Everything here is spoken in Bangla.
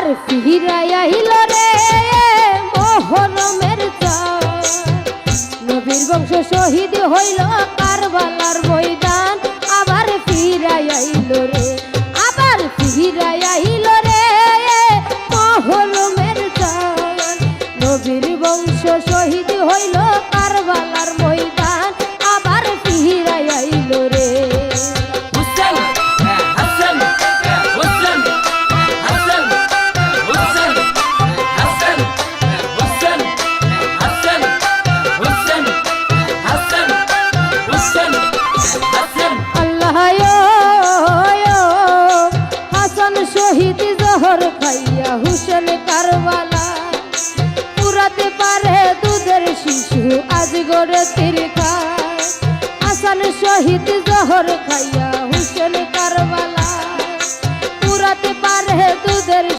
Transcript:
আবার ফিরাই আইল রে মোহরমের চাঁদ নবীর বংশ শহীদ হইল কারবালার ময়দান আবার ফিরাই আইল রে আবার ফিরাই আইল রে মোহরমের চাঁদ নবীর বংশ শহীদ হইল কারবালার ময়দান আবার ফিরাই আইল রে শহীদ জহর খাইয়া হুসেন কারবালা পুরাতে পারে দুধের শিশু আজ গড়ে তীর খায় হাসান শহীদ জহর খাইয়া হুসেন